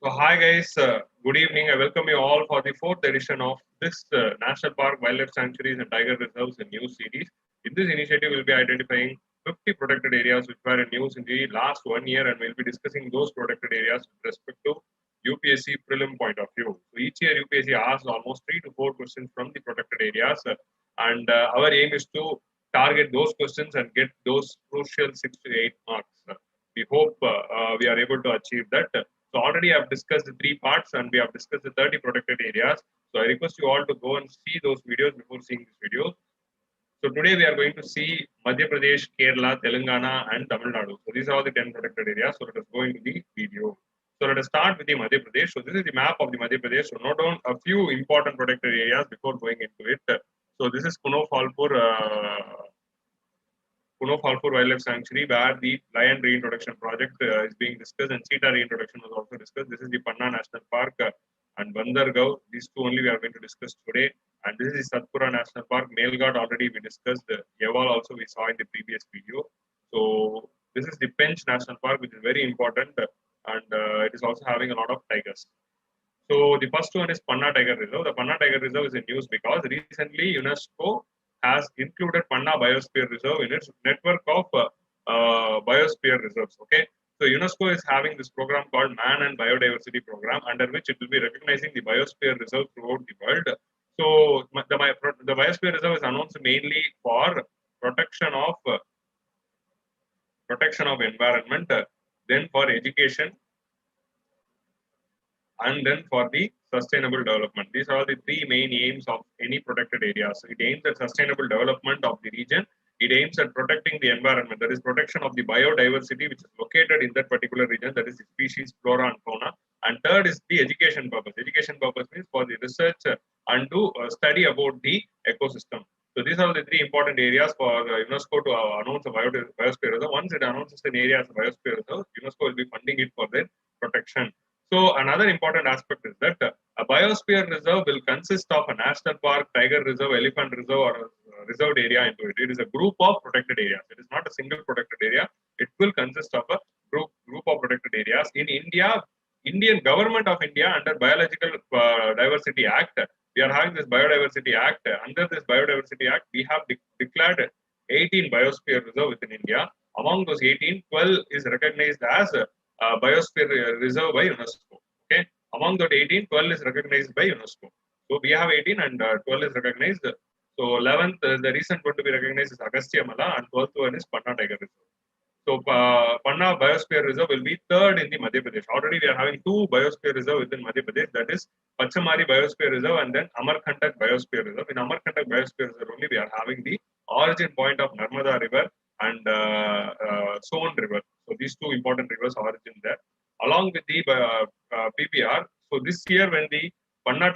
So hi guys, good evening. I welcome you all for the fourth edition of this National Park Wildlife Sanctuaries and Tiger Reserves in News series. In this initiative, we'll be identifying 50 protected areas which were in news in the last 1 year, and we'll be discussing those protected areas with respect to UPSC prelim point of view. So each year, UPSC asks almost 3 to 4 questions from the protected areas, and our aim is to target those questions and get those crucial 6 to 8 marks. We hope we are able to achieve that. So already I've discussed the 3 parts and we have discussed the 30 protected areas. So I request you all to go and see those videos before seeing this video. So today we are going to see Madhya Pradesh, Kerala, Telangana and Tamil Nadu. So these are all the 10 protected areas. So let us go into the video. So let us start with the Madhya Pradesh. So this is the map of the Madhya Pradesh. So note down a few important protected areas before going into it. So this is Kuno Falpur Wildlife Sanctuary, where the lion reintroduction project is being discussed, and cheetah reintroduction was also discussed. This is the Panna National Park and Bandargarv. These two only we are going to discuss today. And this is Satpura National Park. Melghat already we discussed. Yaval also we saw in the previous video. So this is the Pench National Park, which is very important, and it is also having a lot of tigers. So the first one is Panna Tiger Reserve. The Panna Tiger Reserve is in news because recently UNESCO has included Panna Biosphere Reserve in its network of biosphere reserves. Okay, so UNESCO is having this program called Man and Biodiversity Program, under which it will be recognizing the biosphere reserve throughout the world. So the biosphere reserve is announced mainly for protection of environment, then for education, and then for the sustainable development. These are the three main aims of any protected area. So it aims at sustainable development of the region. It aims at protecting the environment, that is protection of the biodiversity which is located in that particular region, that is the species, flora and fauna. And third is the education purpose. Education purpose means for the research and to study about the ecosystem. So these are the three important areas for UNESCO to announce a biosphere reserve. Once it announces an area as a biosphere reserve, UNESCO will be funding it for their protection. So another important aspect is that a biosphere reserve will consist of a national park, tiger reserve, elephant reserve, or a reserved area into it. It is a group of protected areas. It is not a single protected area. It will consist of a group of protected areas. In India, Indian government of India under Biological Diversity Act, we are having this Biodiversity Act. Under this Biodiversity Act, we have declared 18 biosphere reserve within India. Among those 18, 12 is recognized as biosphere reserve by UNESCO. Okay, among that 18, 12 is recognized by UNESCO. So we have 18 and 12 is recognized. So 11th, the recent one to be recognized is Agastya Mala, and 12th one is Panna Tiger Reserve. So Panna Biosphere Reserve will be third in the Madhya Pradesh. Already we are having two Biosphere Reserve within Madhya Pradesh, that is Pachamari Biosphere Reserve and then Amarkantak Biosphere Reserve. In Amarkantak Biosphere Reserve only we are having the origin point of Narmada River and Son River. So these two important rivers origin there. Along with the PPR, so this year when the Panna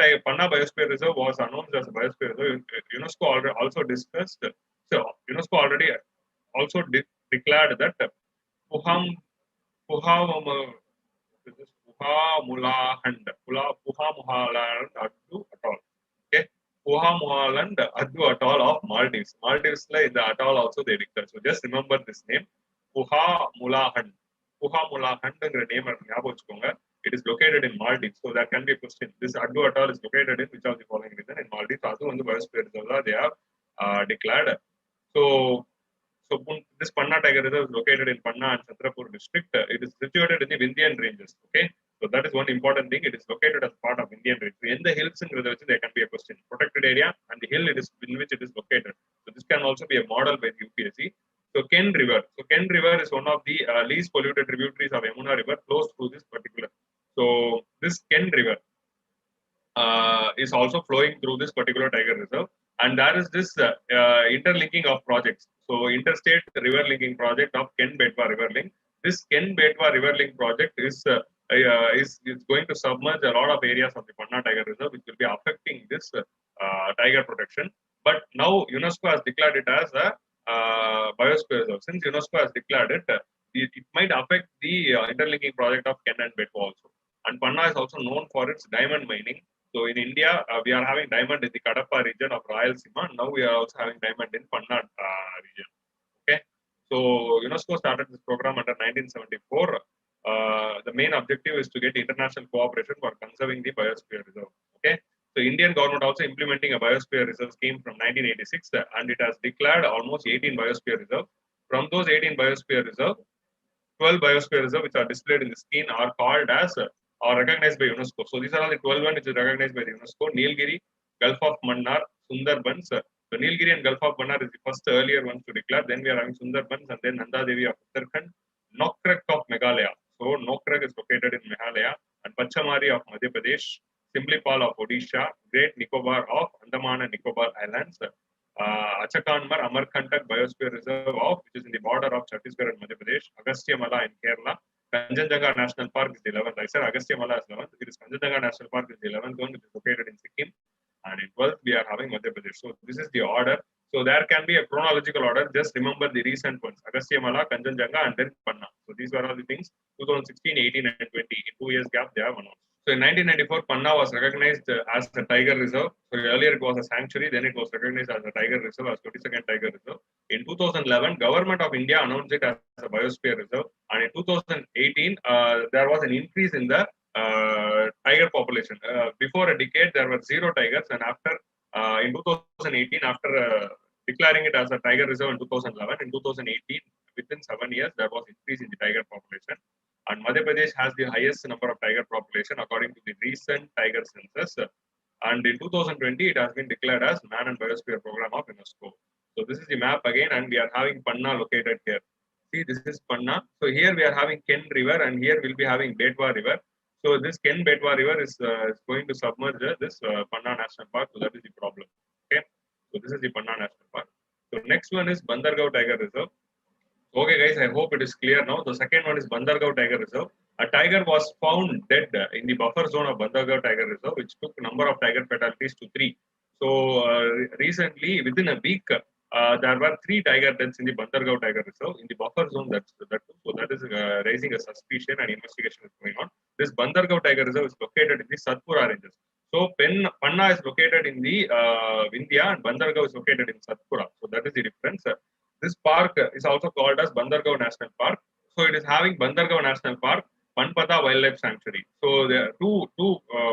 Biosphere Reserve was announced as a Biosphere Reserve, UNESCO also discussed, so UNESCO already also declared that Puham Puhamulahan Puhamuhaland Addu atoll. Okay, Puhamuhaland Addu atoll of Maldives. Maldives in the atoll also they declared. So just remember this name, Puhamulahan. Puhamulahan name it is located in Maldives. So that can be a question. This Addu atoll is located in which of the following region in Maldives? Adu and the Biosphere Reserve they have declared. So this Panna Tiger Reserve is located in Panna and Chandrapur district. It is situated in the Vindhyan ranges. Okay, so that is one important thing. It is located as part of Vindhyan range. In the hills in reserve, there can be a question. Protected area and the hill it is in which it is located. So this can also be a model by the UPSC. So Ken River. So Ken River is one of the least polluted tributaries of Yamuna River, flows through this particular. So this Ken River is also flowing through this particular tiger reserve, and there is this interlinking of projects. So interstate river linking project of Ken Betwa River Link. This Ken Betwa River Link project is going to submerge a lot of areas of the Panna Tiger Reserve, which will be affecting this tiger protection. But now UNESCO has declared it as a biosphere reserve. Since UNESCO has declared it, it might affect the interlinking project of Ken and Betwa also. And Panna is also known for its diamond mining. So in India, we are having diamond in the Kadapa region of Rayalaseema. Now we are also having diamond in Panna region. Okay, so UNESCO started this program under 1974. the main objective is to get international cooperation for conserving the biosphere reserve. Okay, so Indian government also implementing a biosphere reserve scheme from 1986, and it has declared almost 18 biosphere reserve. From those 18 biosphere reserve, 12 biosphere reserve which are displayed in the screen are called as or recognized by UNESCO. So these are all the 12 ones which is recognized by the UNESCO. Nilgiri, Gulf of Mannar, Sundarbans. So Nilgiri and Gulf of Mannar is the first earlier ones to declare. Then we are having Sundarbans and then Nanda Devi of Uttarakhand, Nokrek of Meghalaya. So Nokrek is located in Meghalaya, and Pachamari of Madhya Pradesh, Simlipal of Odisha, Great Nicobar of Andaman and Nicobar Islands, Achakanmar Amarkantak Biosphere Reserve of, which is in the border of Chhattisgarh and Madhya Pradesh, Agastya Mala in Kerala, Kanchenjunga National Park is the 11th. I said Agastya Mala is 11th. It is Kanchenjunga National Park is the 11th one, which is located in Sikkim. And in 12th, we are having Madhya Pradesh. So this is the order. So there can be a chronological order. Just remember the recent ones: Agastya Mala, Kanchenjunga, and then Panna. So these were all the things. 2016, 18, and 20. In 2 years gap, they have announced. So in 1994, Panna was recognized as a tiger reserve. So earlier it was a sanctuary, then it was recognized as a tiger reserve, as 22nd tiger reserve. In 2011, Government of India announced it as a biosphere reserve. And in 2018, there was an increase in the tiger population. Before a decade, there were 0 tigers, and after in 2018, after declaring it as a tiger reserve in 2011, in 2018, within 7 years, there was increase in the tiger population. And Madhya Pradesh has the highest number of tiger population according to the recent tiger census. And in 2020, it has been declared as Man and Biosphere Program of UNESCO. So this is the map again, and we are having Panna located here. See, this is Panna. So here we are having Ken River, and here we'll be having Betwa River. So this Ken Betwa River is going to submerge this Panna National Park. So that is the problem. Okay. So this is the Panna National Park. So next one is Bandargarv Tiger Reserve. Okay, guys, I hope it is clear now. The second one is Bandargarv Tiger Reserve. A tiger was found dead in the buffer zone of Bandargarv Tiger Reserve, which took number of tiger fatalities to 3. So recently, within a week, there were 3 tiger deaths in the Bandargarv Tiger Reserve in the buffer zone. So that is raising a suspicion, and investigation is going on. This Bandargarv Tiger Reserve is located in the Satpura ranges. So Panna is located in the Vindhya, and Bandargarh is located in Satpura. So that is the difference. This park is also called as Bandargarh National Park. So it is having Bandargarh National Park, Panpada Wildlife Sanctuary. So there are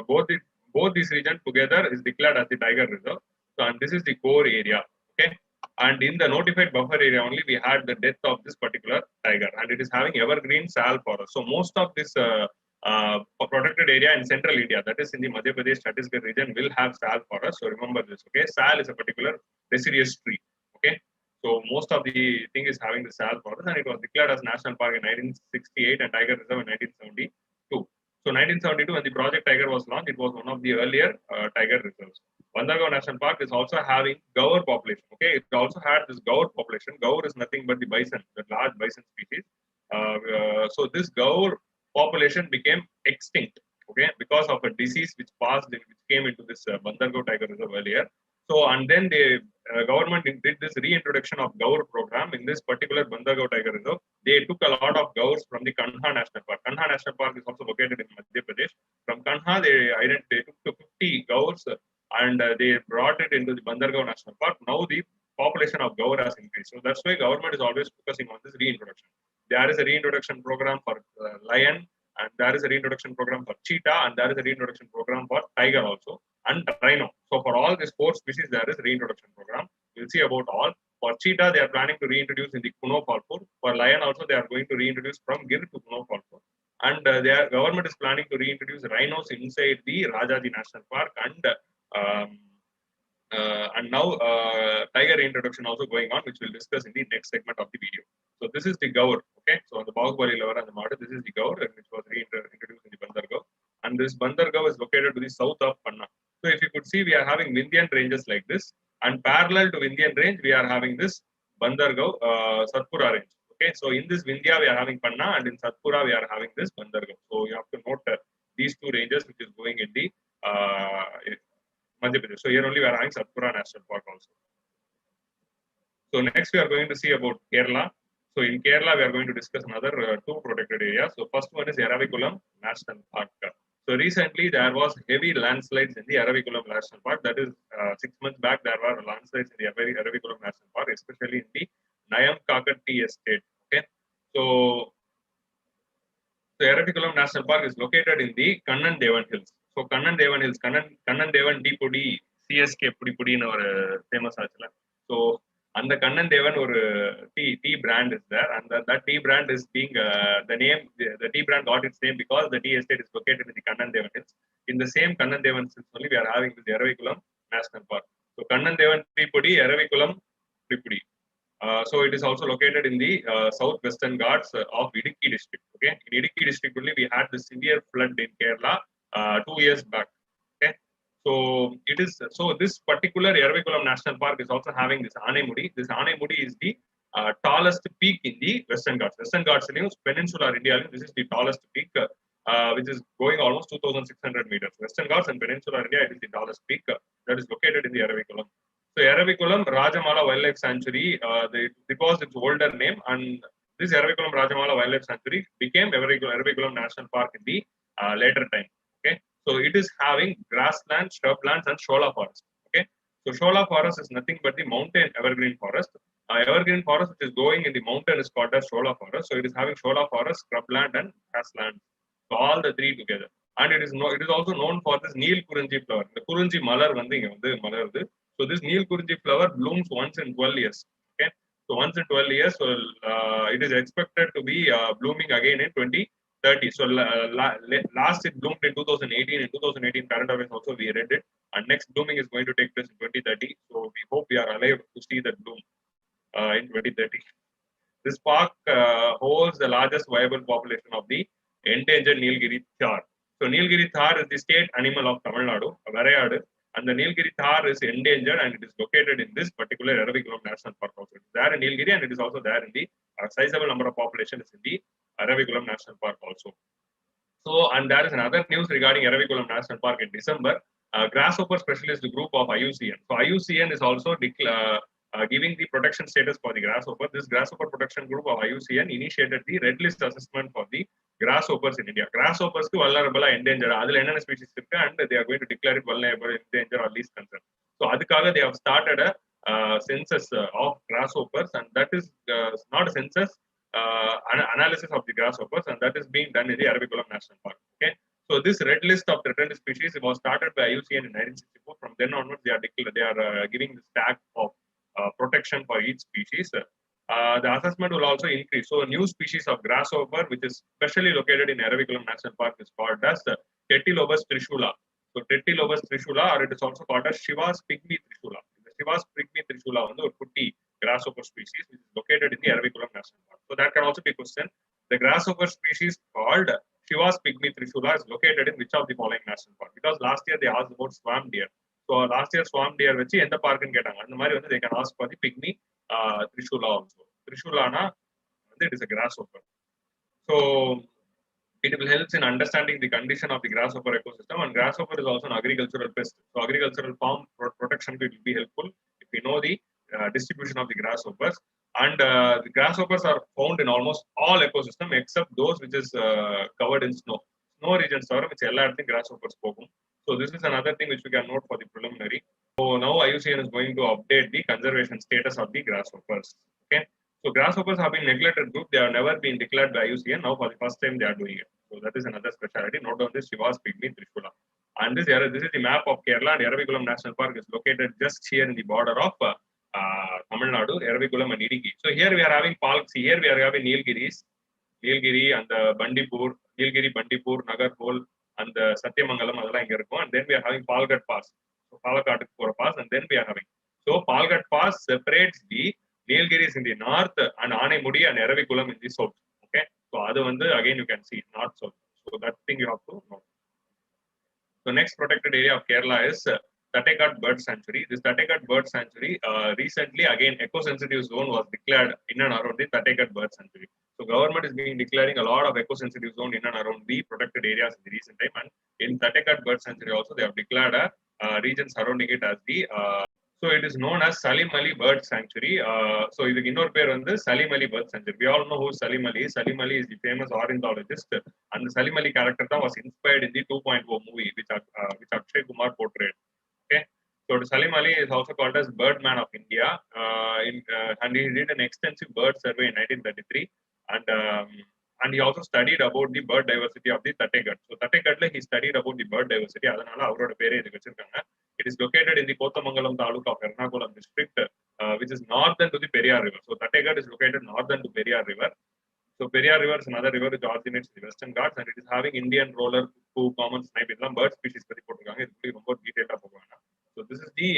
both these regions together is declared as the tiger reserve. So, and this is the core area. Okay, and in the notified buffer area only we had the death of this particular tiger, and it is having evergreen sal forest. So most of this protected area in central India, that is in the Madhya Pradesh Chhattisgarh region, will have sal forest. So remember this. Okay, sal is a particular deciduous tree. Okay. So most of the thing is having the sal forest, and it was declared as national park in 1968 and tiger reserve in 1972. So 1972, when the project Tiger was launched, it was one of the earlier tiger reserves. Bandargarh National Park is also having gaur population. Okay, it also had this gaur population. Gaur is nothing but the bison, the large bison species. So this gaur population became extinct. Okay, because of a disease which came into this Bandargarh Tiger Reserve earlier. So, and then the government did this reintroduction of gaur program in this particular Bandargarh Tiger Reserve. They took a lot of gaurs from the Kanha National Park. Kanha National Park is also located in Madhya Pradesh. From Kanha, they took 50 gaurs and they brought it into the Bandargarh National Park. Now the population of gaur has increased. So that's why government is always focusing on this reintroduction. There is a reintroduction program for lion, and there is a reintroduction program for cheetah, and there is a reintroduction program for tiger also, and rhino. So for all these 4 species, there is a reintroduction program. We'll see about all. For cheetah, they are planning to reintroduce in the Kuno Falpur. For lion also, they are going to reintroduce from Gir to Kuno Falpur. And their government is planning to reintroduce rhinos inside the Rajaji National Park, and now tiger reintroduction also going on, which we'll discuss in the next segment of the video. So this is the gaur. Okay, so on the Bahubali level and the model, this is the gaur, which was reintroduced in the Bandargarh. And this Bandargarh is located to the south of Panna. So if you could see, we are having Vindhyan ranges like this, and parallel to Vindhyan range, we are having this Bandargarh Satpura range. Okay, so in this Vindhya, we are having Panna, and in Satpura, we are having this Bandargarh. So you have to note these 2 ranges, which is going in the Madhya Pradesh. So here only we are having Satpura National Park also. So next we are going to see about Kerala. So in Kerala, we are going to discuss another 2 protected areas. So first one is Eravikulam National Park. So recently there was heavy landslides in the Eravikulam National Park. That is 6 months back there were landslides in the Eravikulam National Park, especially in the Nayam Kakatti estate. Okay, so So Eravikulam National Park is located in the Kannan Devan Hills. So Kannan Devan Hills, Kannan Devan Deepudi CSK Pudi in our famous ஆச்சுல. So and the Kannan Devan or tea brand is there, and that tea brand is being the name the tea brand got its name because the tea estate is located in the Kannan Devan Hills. In the same Kannan Devan Hills only we are having the Eravikulam National Park. So Kannan Devan Tripudi, Eravikulam Tripudi. So it is also located in the southwestern Ghats of Idukki district. Okay, in Idukki district only we had the severe flood in Kerala 2 years back. Okay, so it is this particular Eravikulam National Park is also having this Aanemudi. This Aanemudi is the tallest peak in the Western Ghats. Western Ghats peninsular India, this is the tallest peak, which is going almost 2,600 meters. Western Ghats and peninsular India, it is the tallest peak that is located in the Eravikulam. So Eravikulam Rajamala Wildlife Sanctuary, it was its older name, and this Eravikulam Rajamala Wildlife Sanctuary became Eravikulam National Park in the later time. Okay, so it is having grasslands, shrublands, and shola forest. Okay, so shola forest is nothing but the mountain evergreen forest. Evergreen forest which is growing in the mountain is called as shola forest. So it is having shola forest, scrubland, and grassland. So all the three together, and it is also known for this Neel Kurunji flower. The Kurunji malar malarudhu. So this Neel Kurunji flower blooms once in 12 years. Okay, so once in 12 years, so it is expected to be blooming again in 2030. So last it bloomed in 2018. In 2018, current affairs also we read it, and next blooming is going to take place in 2030. So we hope we are alive to see that bloom in 2030. This park holds the largest viable population of the endangered Nilgiri Thar. So Nilgiri Thar is the state animal of Tamil Nadu, Varayadu, and the Nilgiri Thar is endangered, and it is located in this particular Eravikulam National Park also. It is there in Nilgiri, and it is also there in the sizable number of population is in the Eravikulam National Park also. So, and there is another news regarding Eravikulam National Park in December. Grasshopper Specialist Group of IUCN. So IUCN is also giving the protection status for the grasshopper. This grasshopper protection group of IUCN initiated the red list assessment for the grasshoppers in India. Grasshoppers to vulnerable endangered. Adil enna species irukku, and they are going to declare it vulnerable, endangered, or least concern. So adukkaga they have started a census of grasshoppers, and that is not a census, analysis of the grasshoppers, and that is being done in the Eravikulam National Park. Okay, so this red list of threatened species was started by IUCN in 1964. From then onwards, they are giving this tag of protection for each species. The assessment will also increase. So a new species of grasshopper, which is specially located in Eravikulam National Park, is called as Tettilobus trishula. So Tettilobus trishula, or it is also called as Shiva's pygmy trishula. The Shiva's pygmy trishula is a putti grasshopper species which is located in the Eravikulam National Park. So that can also be questioned. The grasshopper species called Shiva's pygmy trishula is located in which of the following national park? Because last year they asked about swamp deer. So last year swamp deer வச்சு எந்த பார்க்குன்னு கேட்டாங்க. அந்த மாதிரி வந்து they can ask for the pygmy trishula also. Trishulana, it is a grasshopper. So it will help in understanding the condition of the grasshopper ecosystem, and grasshopper is also an agricultural pest. So agricultural farm protection will be helpful if we know the distribution of the grasshoppers. And the grasshoppers are found in almost all ecosystem except those which is covered in snow. Snow regions are which எல்லா இடத்துலயும் grasshoppers போகும். So this is another thing which we can note for the preliminary. So now IUCN is going to update the conservation status of the grasshoppers. Okay. So grasshoppers have been neglected group. They have never been declared by IUCN. Now for the first time they are doing it. So that is another specialty. Note down this Shiva's pygmy trishula. And this is the map of Kerala, and Eravikulam National Park is located just here in the border of Tamil Nadu, Eravikulam and Idukki. So here we are having parks. Here we are having Nilgiri and the Bandipur, Nilgiri, Bandipur, Nagarhole, and the Satyamangalam, and then we are having Palghat Pass. So Palakkad Pass, and then we are having. So Palghat Pass separates the Nilgiris in the north and Aanemudi and Eravikulam in the south. Okay, so other one again you can see north south. So that thing you have to know. So next protected area of Kerala is Thattekkad Bird Sanctuary. This Thattekkad Bird Sanctuary recently again eco-sensitive zone was declared in and around the Thattekkad Bird Sanctuary. So government is being declaring a lot of eco-sensitive zone in and around the protected areas in the recent time, and in Thattekkad Bird Sanctuary also they have declared a region surrounding it as the so it is known as Salim Ali Bird Sanctuary. So இதுக்கு இன்னொரு பேர் வந்து Salim Ali Bird Sanctuary. We all know who Salim Ali is. Salim Ali is the famous ornithologist, and the Salim Ali character that was inspired in the 2.0 movie which Akshay Kumar portrayed. Okay, so Salim Ali is also called as Birdman of India, and he did an extensive bird survey in 1933, and he also studied about the bird diversity of the Thattekkad. So Thattekkad he studied about the bird diversity. அதனால அவரோட பேரே இதுக்கு வச்சிருக்காங்க. It is located in the Kottamangalam taluk of Ernakulam district, which is northern to the Periyar River. So Thattekkad is located northern to Periyar River. So Periyar River is another river which originates in the Western Ghats, and it is having Indian roller, two common snipe, bird species. So this is the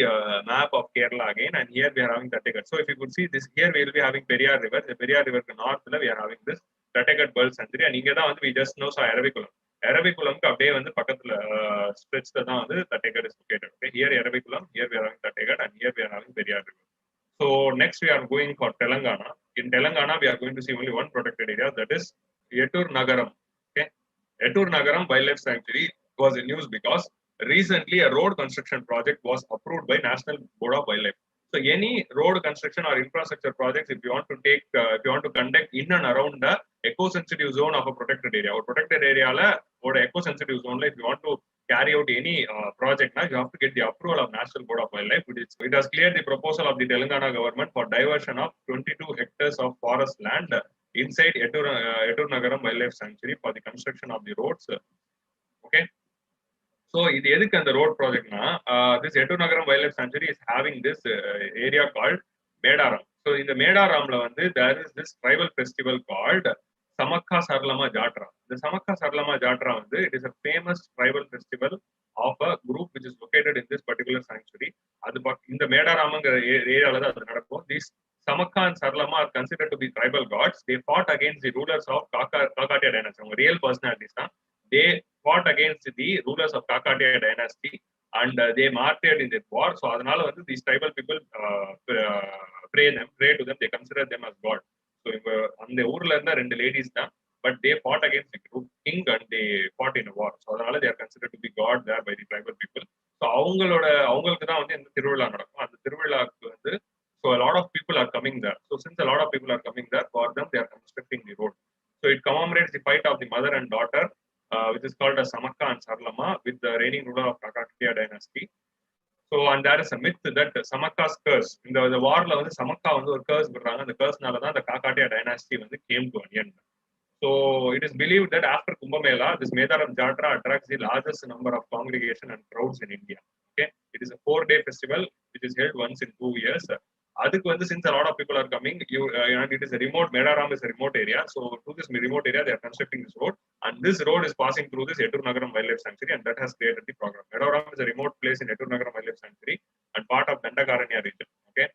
map of Kerala again, and here we are having Thattekkad. So if you could see this, here we will be having Periyar River. The Periyar River north we are having this Thattekkad bird sanctuary, and inga da we just know Eravikulam. Eravikulam ku அப்படியே வந்து பக்கத்துல stretchல தான் வந்து Thattekkad is located. Okay, here Eravikulam, here we are having Thattekkad, and here we are having Periyar River. So next we are going for Telangana. In Telangana, we are going to see only one protected area, that is Eturnagaram. Okay, Eturnagaram Wildlife Sanctuary was in news because recently a road construction project was approved by National Board of Wildlife. So any road construction or infrastructure projects, if you want to take, if you want to conduct in and around the eco-sensitive zone of a protected area, or protected area or eco-sensitive zone, if you want to carry out any project, now you have to get the approval of National Board of Wildlife. It has cleared the proposal of the Telangana government for diversion of 22 hectares of forest land inside Eturnagaram Wildlife Sanctuary for the construction of the roads. Okay. So, இது எதுக்கு அந்த road project na, this Eturnagaram Wildlife Sanctuary is having this area called Medaram. So, in the Medaramla வந்து there is this tribal festival called Samakka Sarlama Jatra. The Samakka Sarlama Jatra வந்து it is a famous tribal festival of a group which is located in this particular sanctuary. அது இந்த மேடாராமங்கிற ஏரியால தான் அது நடக்கும். These Samakka and Sarlama are considered to be tribal gods. They fought against the rulers of Kakatiya dynasty. அவங்க real personalities தான். They fought against the rulers of Kakatiya dynasty, and they martyred in that war. So அதனால வந்து these tribal people pray to them. They consider them as god. So அந்த ஊர்ல இருந்த ரெண்டு ladies தான், but they fought against the king and they fought in a war. So அதனால they are considered to be god there by the tribal people. So அவங்களுக்கு தான் வந்து இந்த திருவிழா நடக்கும். அந்த திருவிழாக்கு வந்து so a lot of people are coming there. So since a lot of people are coming there, for them they are constructing the road. So it commemorates the fight of the mother and daughter, which is called as Samakka and Sarlama, with the reigning ruler of Kakatiya dynasty. So, and there is a myth that Samakka's curse, in the war la வந்து Samakka வந்து ஒரு curse விடுறாங்க. அந்த curse-நால தான் the Kakatiya dynasty வந்து came to an end. So it is believed that after Kumbh Mela, this Medaram Jatra attracts the largest number of congregation and crowds in India. Okay, it is a 4-day festival which is held once in 2 years. அதுக்கு வந்து since a lot of people are coming, and it is a remote, Medaram is a remote area. So to this remote area, they are constructing this road, and this road is passing through this Eturnagaram Wildlife Sanctuary, and that has created the program. Medaram is a remote place in Eturnagaram Wildlife Sanctuary and part of Bandargary region. Okay.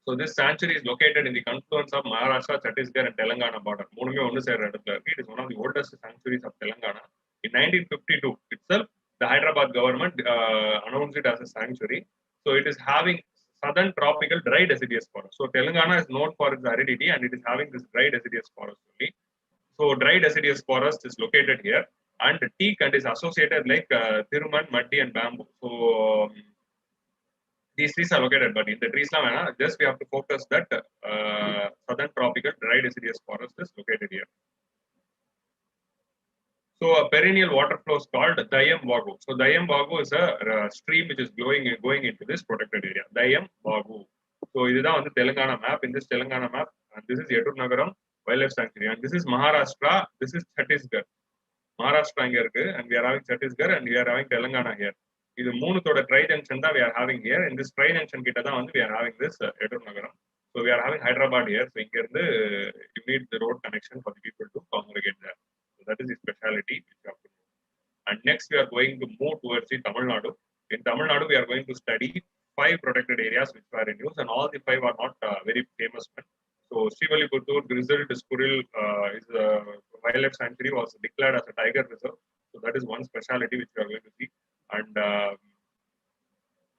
So this sanctuary is located in the confluence of Maharashtra, Chhattisgarh, and Telangana border. மூணுமே ஒன்று சேர்ற இடத்துல இருக்கு. It is one of the oldest sanctuaries of Telangana. In 1952 itself, the Hyderabad government announced it as a sanctuary. So it is having southern tropical dry deciduous forest. So Telangana is known for its aridity, and it is having this dry deciduous forest only. So dry deciduous forest is located here, and teak and is associated like Thiruman, Muddy, and bamboo. So these trees are located, but in the trees just we have to focus that southern tropical dry deciduous forest is located here. So a perennial water flow is called Dayam Vagu. So Dayam Vagu is a stream which is going into this protected area. Dayam Vagu. So this is the Telangana map. In this Telangana map, and this is Eturnagaram Wildlife Sanctuary, and this is Maharashtra. This is Chhattisgarh. Maharashtra and we are having Chhattisgarh, and we are having Telangana here. This மூணு தோட tri junction that we are having here. In this tri junction கிட்ட தான் வந்து we are having this Eturnagaram. So we are having Hyderabad here. So இங்க இருந்து you need the road connection for the people to congregate there. So that is the speciality which you have to know. And next we are going to move towards the Tamil Nadu. In Tamil Nadu we are going to study 5 protected areas which are in use, and all the 5 are not very famous ones. So Srivilliputhur grizzled squirrel is a wildlife sanctuary, was declared as a tiger reserve. So that is one speciality which we are going to see. And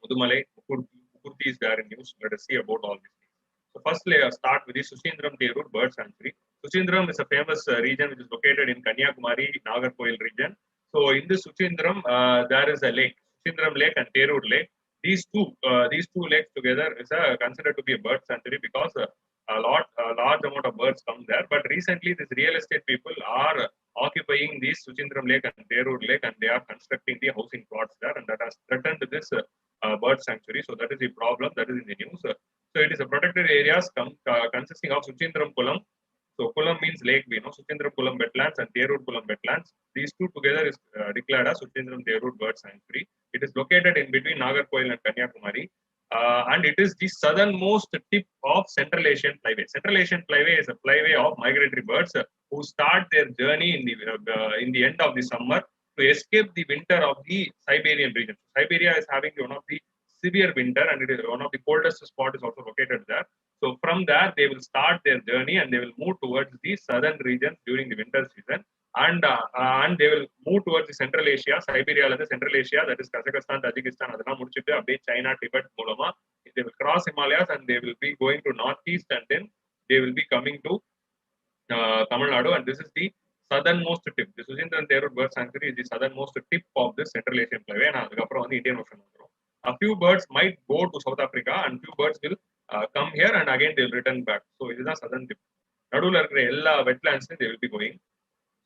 Mudumalai, Mukurti is there in news. Let us see about all these things. So firstly, I start with the SuchindramTheroor bird sanctuary. Suchindram is a famous region which is located in Kanyakumari, Nagarkoil region. So in this Suchindram, there is a lake, Suchindram Lake and Theroor Lake. These two lakes together is considered to be a bird sanctuary because a large amount of birds come there. But recently, these real estate people are occupying these Suchindram Lake and Theroor Lake, and they are constructing the housing plots there, and that has threatened this bird sanctuary. So that is the problem that is in the news. So it is a protected areas consisting of Suchindram Kulam, So Kulam means lake, we know. Suchindram Kulam wetlands and Theroor Kulam wetlands. These two together is declared as SuchindramTheroor Bird Sanctuary. It is located in between Nagarkoil and Kanyakumari. And it is the southernmost tip of Central Asian Flyway. Central Asian Flyway is a flyway of migratory birds who start their journey in the end of the summer to escape the winter of the Siberian region. Siberia is having one of the severe winter, and it is one of the coldest spot is also located there. So from there, they will start their journey and they will move towards the southern regions during the winter season. And they will move towards the Central Asia, Siberia, and the Central Asia, that is Kazakhstan, Tajikistan, அதெல்லாம் முடிச்சிட்டு அப்படியே China, Tibet மூலமா they will cross Himalayas and they will be going to northeast, and then they will be coming to Tamil Nadu, and this is the southernmost tip. The SuchindramTheroor Bird Sanctuary is the southernmost tip of the Central Asian Flyway, and அதுக்கப்புறம் வந்து Indian Ocean வந்துரும். A few birds might go to South Africa, and few birds will come here, and again they will return back. So it is a southern tip. நடுவுல இருக்கிற எல்லா wetlands they will be going.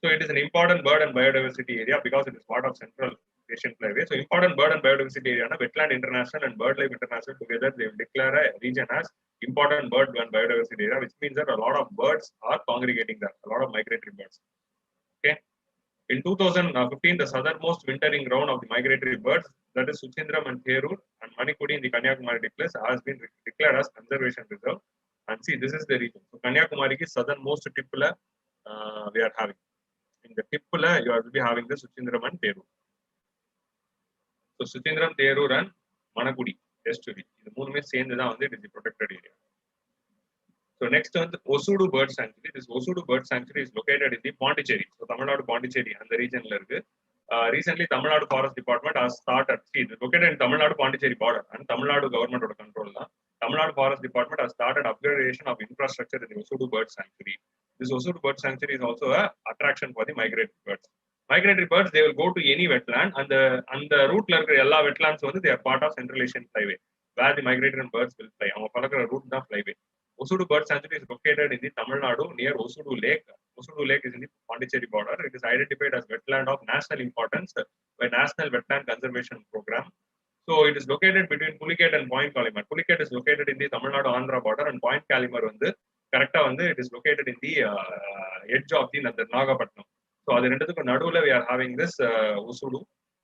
So it is an important bird and biodiversity area because it is part of Central Asian Flyway. So important bird and biodiversity area, Wetland International and BirdLife International together, they will declare a region as important bird and biodiversity area, which means that a lot of birds are congregating there, a lot of migratory birds. Okay. In 2015, the southernmost wintering ground of the migratory birds, that is Suchindram and Theroor and Manikudi in the Kanyakumari place, has been declared as conservation reserve. And see, this is the region. So Kanyakumari is southernmost tipula we are having. In the tipula, you will be having the Suchindram and Theroor. So Suchindram, Theroor and Manakudi estuary. The moon may say that it is the protected area. So next on the Oussudu Bird Sanctuary. This Oussudu Bird Sanctuary is located in the Pondicherry. So Tamil Nadu Pondicherry and the region. Recently, Tamil Nadu Forest Department has started. See, it is located in Tamil Nadu Pondicherry border and Tamil Nadu government under control. Tamil Nadu Forest Department has started upgradation of infrastructure in the Oussudu Bird Sanctuary. This Oussudu Bird Sanctuary is also an attraction for the migratory birds. Migratory birds, they will go to any wetland, and the route எல்லா wetlands they are part of Central Asian Flyway, where the migratory birds will fly. அவங்க பறக்கிற route தான் flyway. Oussudu Bird Sanctuary is located in the Tamil Nadu near Oussudu Lake. Oussudu Lake is in the Pondicherry border. It is identified as wetland of national importance by National Wetland Conservation Program. So it is located between Pulicat and Point Calimar. Pulicat is located in the Tamil Nadu Andhra border, and Point Calimar it is located in the edge of the Nagapattinam. So அது ரெண்டுத்துக்கு நடுவுல we are having this Oussudu.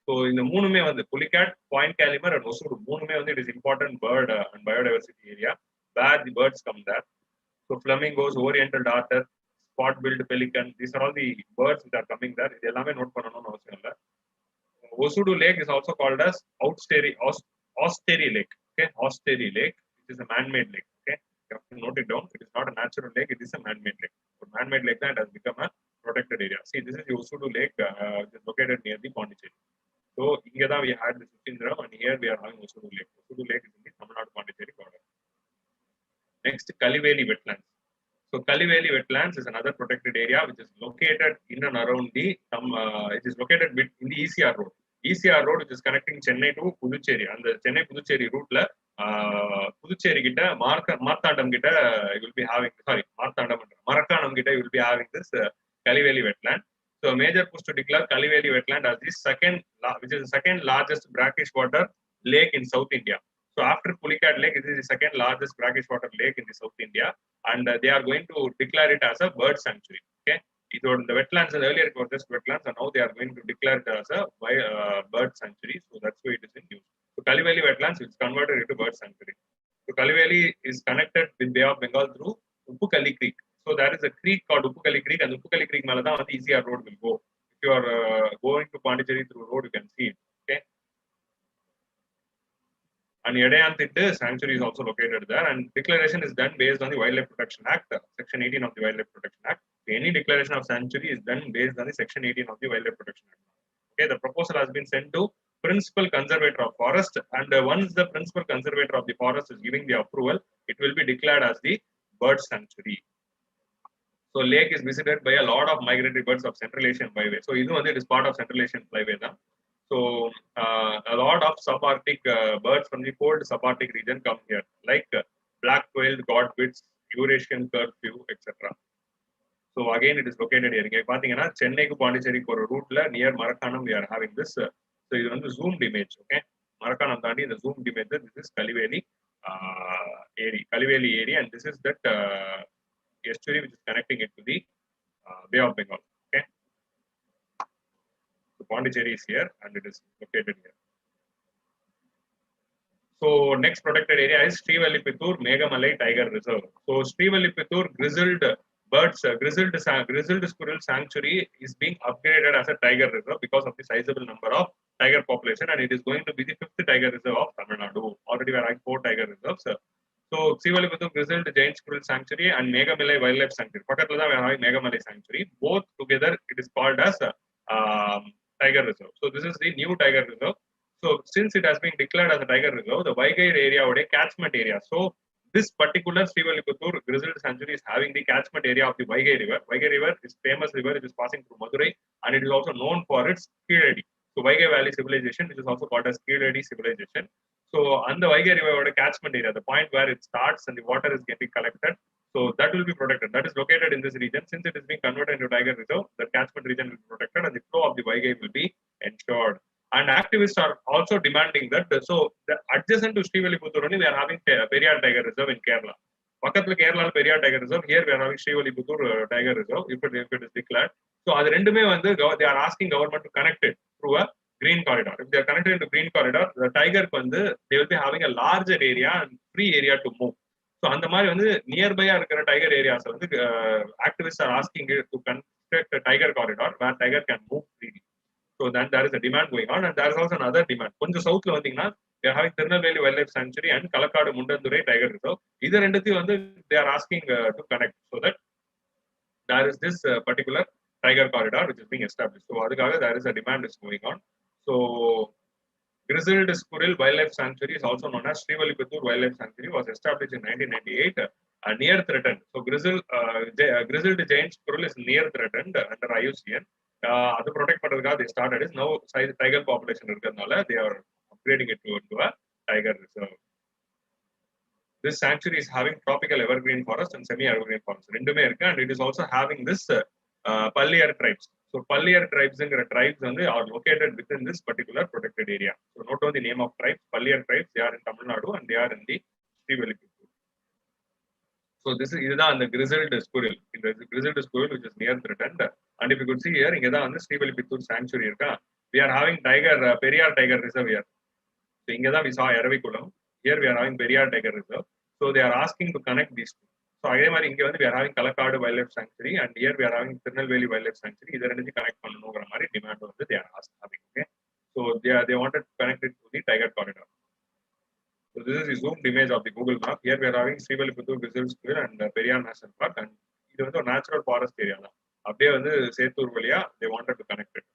So இந்த மூணுமே Pulicat, Point Calimar and Oussudu மூணுமே it is important bird and biodiversity area where the birds come there. So flamingos, oriental darter, spot-billed pelican, these are all the birds that are coming there. இது எல்லாமே note பண்ணணும்னு அவசியம் இல்ல. Oussudu Lake is also called as Austeri Lake. Okay, Austeri Lake, which is a man-made lake. Okay, you have to note it down. It is not a natural lake; it is a man-made lake. So man-made lake that has become a protected area. See, this is the Oussudu Lake, which is located near the Pondicherry. So here we had the Suchindram, and here we are having Oussudu Lake. Oussudu Lake is in the Tamil Nadu Pondicherry border. Next, Kaliveli wetlands. So Kaliveli wetlands is another protected area which is located in and around the. It is located in the ECR road. ECR road, which is connecting Chennai to Puducherry, and the Chennai Puducherry route la Puducherry gitta Marthandam gitta you will be having Marakkanam gitta you will be having this Kaliveli wetland. So a major push to declare Kaliveli wetland as the which is the second largest brackish water lake in South India. So after Pulicat Lake, it is the second largest brackish water lake in the South India, and they are going to declare it as a bird sanctuary. Okay, the wetlands earlier it was just wetlands, and now they are going to declare it as a bird sanctuary. So that's why it is in use. So Kaliveli wetlands is converted into bird sanctuary. So Kaliveli is connected with Bay of Bengal through Uppukali Creek. So there is a creek called Uppukali Creek, and Uppukali Creek Malada on the ECR road will go. If you are going to Pondicherry through road, you can see it. Okay. And Yadayanthittu sanctuary is also located there, and declaration is done based on the Wildlife Protection Act, Section 18 of the Wildlife Protection Act. Any declaration of sanctuary is done based on the Section 18 of the Wildlife Protection Act. Okay, the proposal has been sent to Principal Conservator of Forest, and once the Principal Conservator of the Forest is giving the approval, it will be declared as the bird sanctuary. So lake is visited by a lot of migratory birds of Central Asian Flyway. So it is part of Central Asian Flyway now. So a lot of subarctic birds from the cold subarctic region come here, like black-quailed, godwits, Eurasian curfew, etc. So again, it is located here. Here, Chennai to Pondicherry route near Marakkanam, we are having this. So this is the zoomed image. Okay, Marakkanam Dandi, the zoomed image. This is Kaliveli area. Kaliveli area, and this is that estuary which is connecting it to the Bay of Bengal. Okay, so Pondicherry is here and it is located here. So next protected area is Srivilliputhur-Megamalai Tiger Reserve. So Srivilliputhur grizzled birds, grizzled squirrel sanctuary is being upgraded as a tiger reserve because of the sizable number of tiger population, and it is going to be the 5th tiger reserve of Tamil Nadu. Already we are having 4 tiger reserves. So Srivilliputhur grizzled giant squirrel sanctuary and Megamalai wildlife sanctuary. Pakatla we are having Megamalai sanctuary. Both together it is called as tiger reserve. So this is the new tiger reserve. So since it has been declared as a tiger reserve, the Vaigai area would a catchment area. So this particular Srivilliputhur grizzled sanctuary is having the catchment area of the Vaigai river. Vaigai river is famous river. It is passing through Madurai and it is also known for its Keeladi. So Vaigai Valley civilization, which is also called as Keeladi civilization. So on the Vaigai river would a catchment area, the point where it starts and the water is getting collected. So that will be protected. That is located in this region. Since it is being converted into tiger reserve, the catchment region will be protected and the flow of the Vaigai will be ensured. And activists are also demanding that. So the adjacent to Srivilliputhur only, we are having Periyar Tiger Reserve in Kerala. Pakatla Kerala Periyar Tiger Reserve. Here we are having Srivilliputhur Tiger Reserve if it is declared. So they are asking government to connect it through a green corridor. If they are connected into green corridor, the tiger they will be having a larger area and free area to move. So அந்த மாதிரி வந்து நியர்பையா இருக்கிற tiger areas வந்து activists are asking to construct a tiger corridor where tiger can move freely. So then there is a demand going on, and there is also another demand. கொஞ்சம் சவுத்ல வந்தீங்கன்னா they are having Tirunelveli Wildlife Sanctuary and Kalakkad Mundandurai Tiger Reserve. இது ரெண்டுத்தையும் வந்து they are asking to connect so that there is this particular tiger corridor which is being established. So அதுக்காக there is a demand is going on. So Grizzled Squirrel Wildlife Sanctuary is also known as Srivilliputhur Wildlife Sanctuary, was established in 1998, near threatened. So grizzled giant squirrel is near threatened under IUCN. That protect பண்றதுக்காக they started is now size tiger population இருக்கிறதுனால they are upgrading it to a tiger reserve. This sanctuary is having tropical evergreen forest and semi-evergreen forest. ரெண்டுமே இருக்கு, and it is also having this Palliyar tribes. So Palliyar tribes are located within this particular protected area. So note down the name of tribes. Palliyar tribes, they are in Tamil Nadu and they are in the Srivilliputhur. So this is the grizzled squirrel. The grizzled squirrel which is near threatened. And if you could see here, the Srivilliputhur sanctuary. We are having Periyar Tiger Reserve here. So we saw Eravikulam. Here we are having Periyar Tiger Reserve. So they are asking to connect these two. So again, we are having Kalakkad Wildlife Sanctuary, and here we are having Tirunelveli Wildlife Sanctuary. Either anything connect demand they are having. Okay, so they wanted to connect it to the tiger corridor. So this is the zoomed image of the Google map. Here we are having Srivilliputhur Grizzled Squirrel and Periyar National Park, and it is a natural forest area. Settur valiya they wanted to connect it.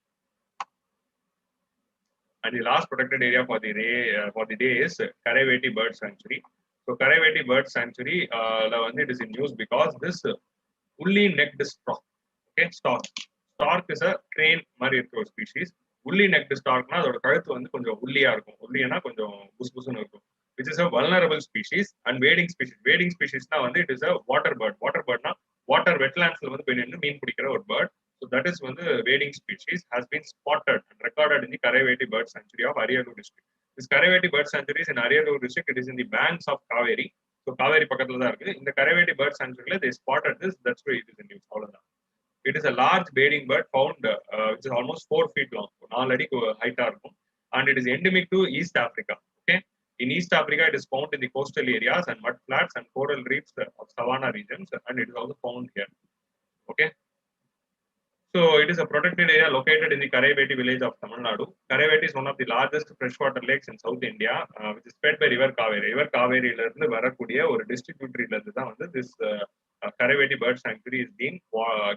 And the last protected area for the day is Karaivetti Bird Sanctuary. So Karaivetti Bird Sanctuary, it is in news because this woolly-necked stork. Okay, stork is a crane marine species. Woolly-necked stork na adoda kaluthu vandu konjam woolly-ya irukum. Woolly na konjam busbusunu irukum. Which is a vulnerable species and wading species. Wading species na it is a water bird. Water bird na water wetlands la vandu pennu meen pidikra or bird. So that is one the wading species has been spotted and recorded in the Karaivetti Bird Sanctuary of Ariyalur district. This Karaivetti Bird Sanctuary is in Ariyalur district. It is in the banks of Kaveri. So Kaveri pakkathula da irukku. In the Karaivetti Bird Sanctuary they spotted this. That's why it is in news. It is a large wading bird found which is almost 4 feet long. 4 அடி height இருக்கும். And it is endemic to East Africa. Okay. In East Africa, it is found in the coastal areas and mud flats and coral reefs of savanna regions, and it is also found here. Okay. So it is a protected area located in the Karaivetti village of Tamil Nadu. Karaivetti is one of the largest freshwater lakes in South India, which is fed by River Kaveri. River Kaveri இருந்து வரக்கூடிய ஒரு distributary இருந்து தான் வந்து this Karaivetti Bird Sanctuary is being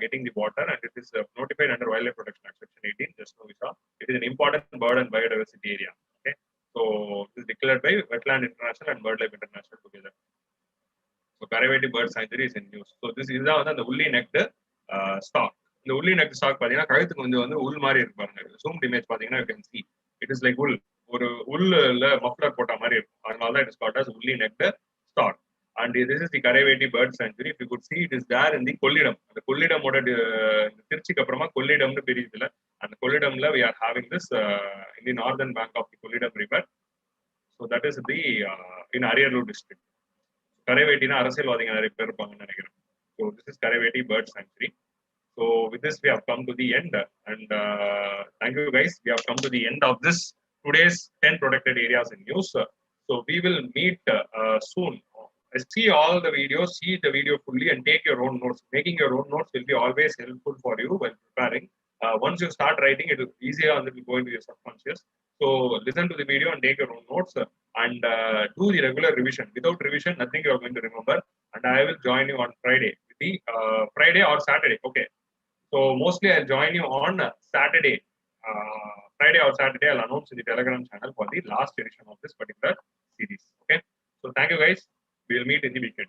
getting the water, and it is notified under Wildlife Protection Act Section 18. Just now we saw it is an important bird and biodiversity area. Okay, so it is declared by Wetland International and BirdLife International together. So Karaivetti Bird Sanctuary is in news. So this is the woolly-necked stork. The woolly-necked stork பாத்தீங்கன்னா கழுத்துக்கு வந்து உள் மாதிரி இருக்கு பாருங்க. Zoomed image பாத்தீங்கன்னா you can see it is like wool. ஒரு உள்ள மஃப்ளர் போட்ட மாதிரி இருக்கும். அதனால தான் it is called as woolly-necked stork. And this is the Karaivetti Bird Sanctuary. If you could see, it is there in the Kollidam. The Kollidamoda திருச்சிக்கு அப்புறமா கொள்ளிடம்னு பெரியதுல அந்த கொள்ளிடம்ல we are having this in the northern bank of the Kollidam river. So that is the in Ariyalur district. Karaivettina அரசியல்வாதிங்க நிறைய பேர் இருப்பாங்கன்னு நினைக்கிறேன். So this is Karaivetti Bird Sanctuary. So with this, we have come to the end, and thank you guys. We have come to the end of this today's 10 protected areas in news. So we will meet soon. See all the videos, see the video fully, and take your own notes. Making your own notes will be always helpful for you when preparing. Once you start writing, it will be easier and it will go into your subconscious. So listen to the video and take your own notes and do the regular revision. Without revision, nothing you are going to remember. And I will join you on Friday. The Friday or Saturday. Okay. So mostly I'll join you on Saturday. Friday or Saturday, I'll announce in the Telegram channel for the last edition of this particular series. Okay. So thank you guys. We'll meet in the weekend.